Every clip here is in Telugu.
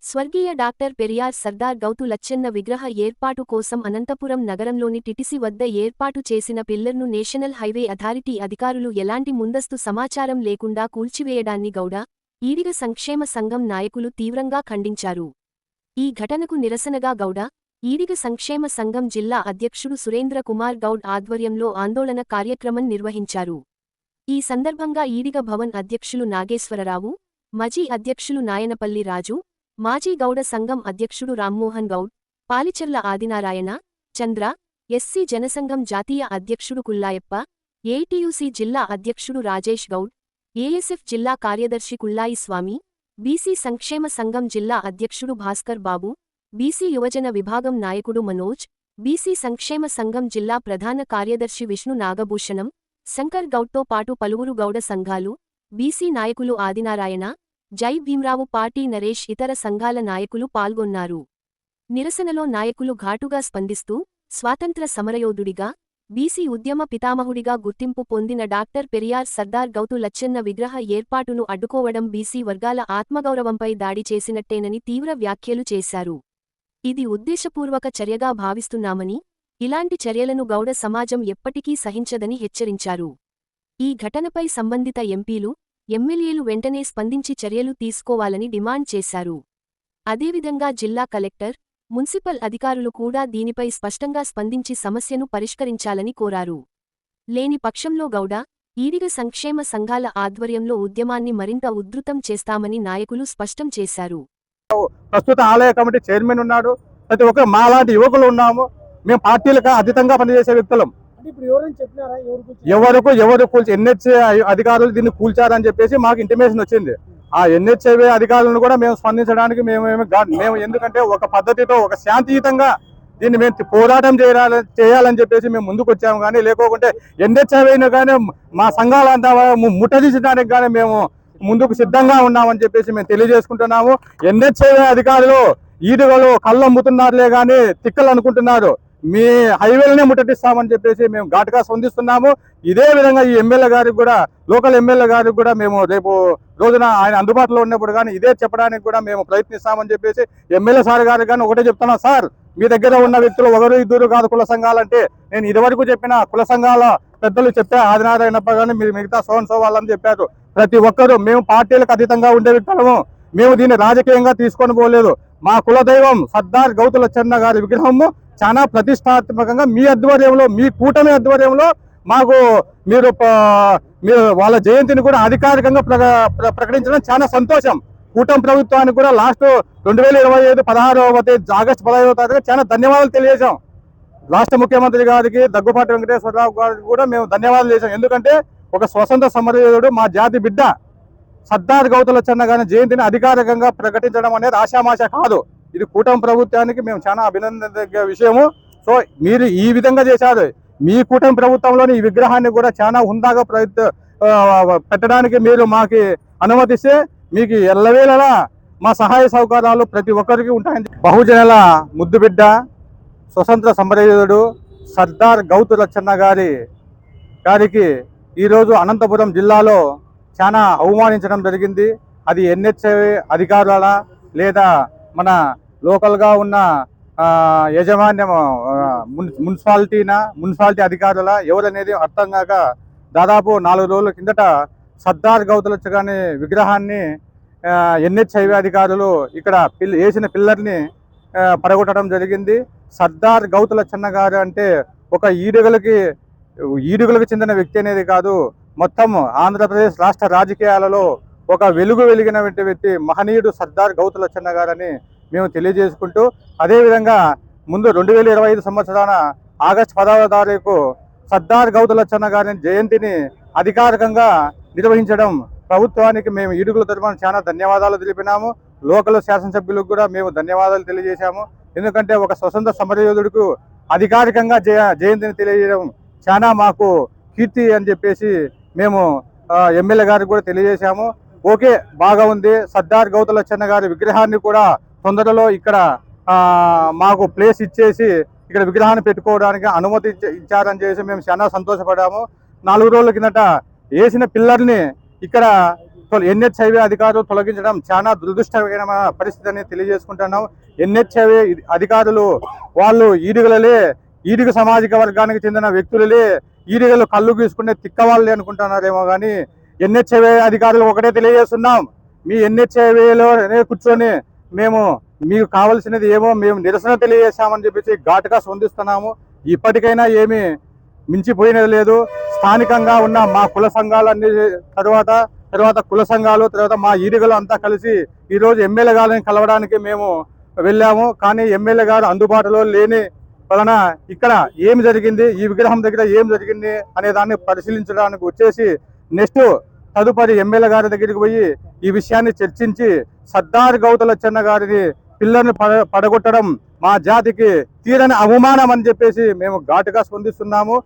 స్వర్గీయ డాక్టర్ పెరియార్ సర్దార్ గౌతు లచ్చన్న విగ్రహ ఏర్పాటు కోసం అనంతపురం నగరంలోని టిటిసి వద్ద ఏర్పాటు చేసిన పిల్లర్ను నేషనల్ హైవే అథారిటీ అధికారులు ఎలాంటి ముందస్తు సమాచారం లేకుండా కూల్చివేయడాన్ని గౌడ ఈడిగ సంక్షేమ సంఘం నాయకులు తీవ్రంగా ఖండించారు. ఈ ఘటనకు నిరసనగా గౌడ ఈడిగ సంక్షేమ సంఘం జిల్లా అధ్యక్షుడు సురేంద్ర కుమార్ గౌడ్ ఆధ్వర్యంలో ఆందోళన కార్యక్రమం నిర్వహించారు. ఈ సందర్భంగా ఈడిగ భవన్ అధ్యక్షులు నాగేశ్వరరావు, మాజీ అధ్యక్షులు నాయనపల్లి రాజు, మాజీ గౌడ సంఘం అధ్యక్షుడు రామ్మోహన్ గౌడ్, పాలిచెర్ల ఆదినారాయణ, చంద్ర, ఎస్సీ జనసంఘం జాతీయ అధ్యక్షుడు కుల్లాయప్ప, ఏఐటీయూసీ జిల్లా అధ్యక్షుడు రాజేష్ గౌడ్, ఏఎస్ఎఫ్ జిల్లా కార్యదర్శి కుల్లాయి స్వామి, బీసీ సంక్షేమ సంఘం జిల్లా అధ్యక్షుడు భాస్కర్ బాబు, బీసీ యువజన విభాగం నాయకుడు మనోజ్, బీసీ సంక్షేమ సంఘం జిల్లా ప్రధాన కార్యదర్శి విష్ణు నాగభూషణం, శంకర్ గౌడ్తో పాటు పలువురు గౌడ సంఘాలు, బీసీ నాయకులు ఆదినారాయణ, జై భీమ్రావు పార్టీ నరేష్ ఇతర సంఘాల నాయకులు పాల్గొన్నారు. నిరసనలో నాయకులు ఘాటుగా స్పందిస్తూ స్వాతంత్ర సమరయోధుడిగా, బీసీ ఉద్యమ పితామహుడిగా గుర్తింపు పొందిన డాక్టర్ పెరియార్ సర్దార్ గౌతు లచ్చన్న విగ్రహ ఏర్పాటును అడ్డుకోవడం బీసీ వర్గాల ఆత్మగౌరవంపై దాడి చేసినట్టేనని తీవ్ర వ్యాఖ్యలు చేశారు. ఇది ఉద్దేశపూర్వక చర్యగా భావిస్తున్నామని, ఇలాంటి చర్యలను గౌడ సమాజం ఎప్పటికీ సహించదని హెచ్చరించారు. ఈ ఘటనపై సంబంధిత ఎంపీలు, ఎమ్మెల్యేలు వెంటనే స్పందించి చర్యలు తీసుకోవాలని డిమాండ్ చేశారు. అదేవిధంగా జిల్లా కలెక్టర్, మున్సిపల్ అధికారులు కూడా దీనిపై స్పష్టంగా స్పందించి సమస్యను పరిష్కరించాలని కోరారు. లేని పక్షంలో గౌడ ఈడిగ సంక్షేమ సంఘాల ఆధ్వర్యంలో ఉద్యమాన్ని మరింత ఉధృతం చేస్తామని నాయకులు స్పష్టం చేశారు. ప్రస్తుత ఆలయ కమిటీ చైర్మన్ ఉన్నాడు. ప్రతి ఒక్కరు మాలాంటి యువకులు ఉన్నాము. మేము పార్టీలకు అతీతంగా పనిచేసే వ్యక్తులం. ఎవరు కూల్చి ఎన్హెచ్ఏ అధికారులు దీన్ని కూల్చారని చెప్పేసి మాకు ఇంటిమేషన్ వచ్చింది. ఆ ఎన్హెచ్ఐ అధికారులను కూడా మేము స్పందించడానికి మేము ఎందుకంటే ఒక పద్ధతితో ఒక శాంతియుతంగా దీన్ని మేము పోరాటం చేయాలని చెప్పేసి మేము ముందుకు వచ్చాము. కానీ లేకోకుంటే ఎన్హెచ్ఐని కానీ మా సంఘాలంతా ముట్టదీసడానికి కానీ మేము ముందుకు సిద్ధంగా ఉన్నామని చెప్పేసి మేము తెలియజేసుకుంటున్నాము. ఎన్హెచ్ఐ అధికారులు ఈడుగలు కళ్ళు అమ్ముతున్నారులే కానీ తిక్కలు అనుకుంటున్నారు. మీ హైవేలనే ముట్టడిస్తామని చెప్పేసి మేము ఘాటుగా స్పందిస్తున్నాము. ఇదే విధంగా ఈ ఎమ్మెల్యే గారికి కూడా, లోకల్ ఎమ్మెల్యే గారికి కూడా మేము రేపు రోజున ఆయన అందుబాటులో ఉన్నప్పుడు కానీ ఇదే చెప్పడానికి కూడా మేము ప్రయత్నిస్తామని చెప్పేసి ఎమ్మెల్యే సార్ గారికి కానీ ఒకటే చెప్తున్నాం. సార్, మీ దగ్గర ఉన్న వ్యక్తులు ఒకరు ఇద్దరు కాదు కుల సంఘాలంటే, నేను ఇదివరకు చెప్పిన కుల సంఘాల పెద్దలు చెప్పే ఆదినారాయణప్ప కానీ మీరు మిగతా సోన్ సో వాళ్ళని చెప్పారు. ప్రతి ఒక్కరూ మేము పార్టీలకు అతీతంగా ఉండే వ్యక్తులము. మేము దీన్ని రాజకీయంగా తీసుకొని పోలేదు. మా కులదైవం సర్దార్ గౌతు లచ్చన్న గారి విగ్రహము చాలా ప్రతిష్టాత్మకంగా మీ ఆధ్వర్యంలో, మీ కూటమి ఆధ్వర్యంలో మాకు మీరు వాళ్ళ జయంతిని కూడా అధికారికంగా ప్రకటించడం చాలా సంతోషం. కూటమి ప్రభుత్వానికి కూడా లాస్ట్ 2025 16వ తేదీ ఆగస్టు 15వ తారీఖు చాలా ధన్యవాదాలు తెలియజేశాం. రాష్ట్ర ముఖ్యమంత్రి గారికి, దగ్గుపాటి వెంకటేశ్వరరావు గారికి కూడా మేము ధన్యవాదాలు చేశాం. ఎందుకంటే ఒక స్వతంత్ర సమరయోధుడు, మా జాతి బిడ్డ సర్దార్ గౌతు లచ్చన్న గారి జయంతిని అధికారికంగా ప్రకటించడం అనేది ఆషామాష కాదు. ఇది కూటమి ప్రభుత్వానికి మేము చాలా అభినందన విషయము. సో మీరు ఈ విధంగా చేశారు. మీ కూటమి ప్రభుత్వంలోని ఈ విగ్రహాన్ని కూడా చాలా హుందాగా పెట్టడానికి మీరు మాకు అనుమతిస్తే మీకు ఎల్లవేళలా మా సహాయ సౌకర్యాలు ప్రతి ఒక్కరికి ఉంటాయని. బహుజనుల ముద్దుబిడ్డ, స్వతంత్ర సమరయోధుడు సర్దార్ గౌతు లచ్చన్న గారికి ఈరోజు అనంతపురం జిల్లాలో చాలా అవమానించడం జరిగింది. అది ఎన్హెచ్ఐ అధికారుల లేదా మన లోకల్గా ఉన్న యాజమాన్యం మున్సిపాలిటీ అధికారుల ఎవరనేది అర్థం కాక దాదాపు 4 రోజుల కిందట సర్దార్ గౌతు లచ్చన్న విగ్రహాన్ని ఎన్హెచ్ఐ అధికారులు ఇక్కడ వేసిన పిల్లర్ని పడగొట్టడం జరిగింది. సర్దార్ గౌతు లచ్చన్న గారు అంటే ఒక ఈడుగులకు చెందిన వ్యక్తి అనేది కాదు, మొత్తం ఆంధ్రప్రదేశ్ రాష్ట్ర రాజకీయాలలో ఒక వెలుగు వెలిగిన వ్యక్తి మహనీయుడు సర్దార్ గౌతు లచ్చన్న గారని మేము తెలియజేసుకుంటూ, అదేవిధంగా ముందు 2025 సంవత్సరాన ఆగస్టు 10వ తారీఖు సర్దార్ గౌతు లచ్చన్న గారి జయంతిని అధికారికంగా నిర్వహించడం ప్రభుత్వానికి మేము ఈడుగుల తరపున చాలా ధన్యవాదాలు తెలిపినాము. లోకల్ శాసనసభ్యులకు కూడా మేము ధన్యవాదాలు తెలియజేశాము. ఎందుకంటే ఒక స్వతంత్ర సమరయోధుడికి అధికారికంగా జయంతిని తెలియజేయడం చాలా మాకు కీర్తి అని చెప్పేసి మేము ఎమ్మెల్యే గారికి కూడా తెలియజేశాము. ఓకే, బాగా ఉంది. సర్దార్ గౌతు లచ్చన్న గారి విగ్రహాన్ని కూడా తొందరలో ఇక్కడ మాకు ప్లేస్ ఇచ్చేసి ఇక్కడ విగ్రహాన్ని పెట్టుకోవడానికి అనుమతి ఇచ్చారని చేసి మేము చాలా సంతోషపడాము. 4 రోజుల కిందట వేసిన పిల్లర్ని ఇక్కడ ఎన్హెచ్ఐవి అధికారులు తొలగించడం చాలా దురదృష్టకరమైన పరిస్థితి అని తెలియజేసుకుంటున్నాం. ఎన్హెచ్ఐవి అధికారులు వాళ్ళు ఈడిగ సామాజిక వర్గానికి చెందిన వ్యక్తులే ఈడిగలు కళ్ళు గీసుకునే తిక్కవాళ్ళే అనుకుంటున్నారేమో కానీ ఎన్హెచ్ఐవి అధికారులు ఒకటే తెలియజేస్తున్నాం, మీ ఎన్హెచ్ఐవిలో కూర్చొని మేము మీకు కావాల్సినది ఏమో మేము నిరసన తెలియజేశామని చెప్పేసి ఘాటుగా స్పందిస్తున్నాము. ఇప్పటికైనా ఏమీ మించిపోయినది లేదు. స్థానికంగా ఉన్న మా కుల సంఘాలన్నీ తర్వాత కుల సంఘాలు తర్వాత మా ఈడిగలు అంతా కలిసి ఈరోజు ఎమ్మెల్యే గారిని కలవడానికి మేము వెళ్ళాము. కానీ ఎమ్మెల్యే గారు అందుబాటులో లేని వలన ఇక్కడ ఏమి జరిగింది, ఈ విగ్రహం దగ్గర ఏం జరిగింది అనే దాన్ని పరిశీలించడానికి వచ్చేసి నెక్స్ట్ తదుపరి ఎమ్మెల్యే గారి దగ్గరికి పోయి ఈ విషయాన్ని చర్చించి సర్దార్ గౌతు లచ్చన్న గారిని పిల్లల్ని పడగొట్టడం మా జాతికి తీరని అవమానం అని చెప్పేసి మేము ఘాటుగా స్పందిస్తున్నాము.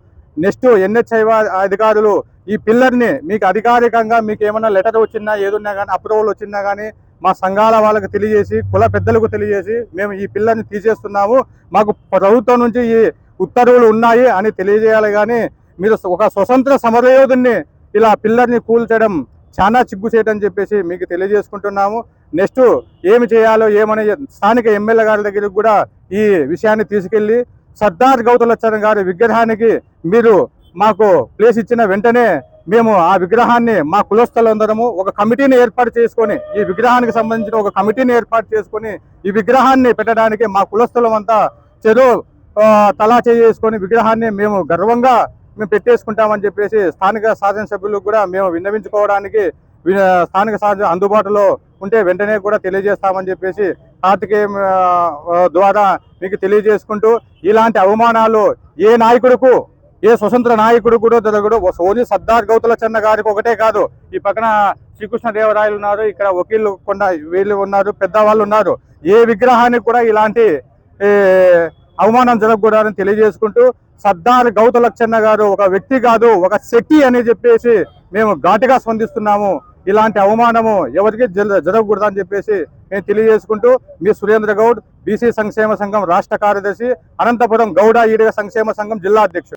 నెక్స్ట్ ఎన్హెచ్ఐవి అధికారులు ఈ పిల్లర్ని మీకు అధికారికంగా మీకు ఏమైనా లెటర్ వచ్చినా ఏదున్నా కానీ అప్రూవల్ వచ్చినా కానీ మా సంఘాల వాళ్ళకి తెలియజేసి కుల పెద్దలకు తెలియజేసి మేము ఈ పిల్లర్ని తీసేస్తున్నాము, మాకు ప్రభుత్వం నుంచి ఈ ఉత్తర్వులు ఉన్నాయి అని తెలియజేయాలి. కానీ మీరు ఒక స్వతంత్ర సమరయోధుని ఇలా పిల్లర్ని కూల్చడం చాలా సిగ్గుచేటని చెప్పేసి మీకు తెలియజేసుకుంటున్నాము. నెక్స్ట్ ఏమి చేయాలో ఏమని స్థానిక ఎమ్మెల్యే గారి దగ్గరికి కూడా ఈ విషయాన్ని తీసుకెళ్లి సర్దార్ గౌతు లచ్చన్న గారి విగ్రహానికి మీరు మాకు ప్లేస్ ఇచ్చిన వెంటనే మేము ఆ విగ్రహాన్ని మా కులస్థలందరము ఒక కమిటీని ఏర్పాటు చేసుకొని ఈ విగ్రహానికి సంబంధించిన ఒక కమిటీని ఏర్పాటు చేసుకొని ఈ విగ్రహాన్ని పెట్టడానికి మా కులస్థలం అంతా తలా చేసుకొని విగ్రహాన్ని మేము గర్వంగా మేము పెట్టేసుకుంటామని చెప్పేసి స్థానిక శాసనసభ్యులకు కూడా మేము విన్నవించుకోవడానికి స్థానిక శాసన అందుబాటులో ఉంటే వెంటనే కూడా తెలియజేస్తామని చెప్పేసి కార్తికేయం ద్వారా మీకు తెలియజేసుకుంటూ ఇలాంటి అవమానాలు ఏ నాయకుడుకు ఏ స్వతంత్ర నాయకుడు కూడా జరగడు. ఓన్లీ సర్దార్ గౌతు లచ్చన్న గారికి ఒకటే కాదు, ఈ పక్కన శ్రీకృష్ణదేవరాయలు ఉన్నారు, ఇక్కడ వకీళ్ళు వీళ్ళు ఉన్నారు, పెద్దవాళ్ళు ఉన్నారు. ఏ విగ్రహానికి కూడా ఇలాంటి అవమానం జరగకూడదని తెలియజేసుకుంటూ సర్దార్ గౌతు లచ్చన్న గారు ఒక వ్యక్తి కాదు ఒక శక్తి అని చెప్పేసి మేము ఘాటుగా స్పందిస్తున్నాము. ఇలాంటి అవమానము ఎవరికి జరగకూడదని చెప్పేసి మేము తెలియజేసుకుంటూ మీ సురేంద్ర గౌడ్, బీసీ సంక్షేమ సంఘం రాష్ట్ర కార్యదర్శి, అనంతపురం గౌడ ఈడిగ సంక్షేమ సంఘం జిల్లా అధ్యక్షుడు.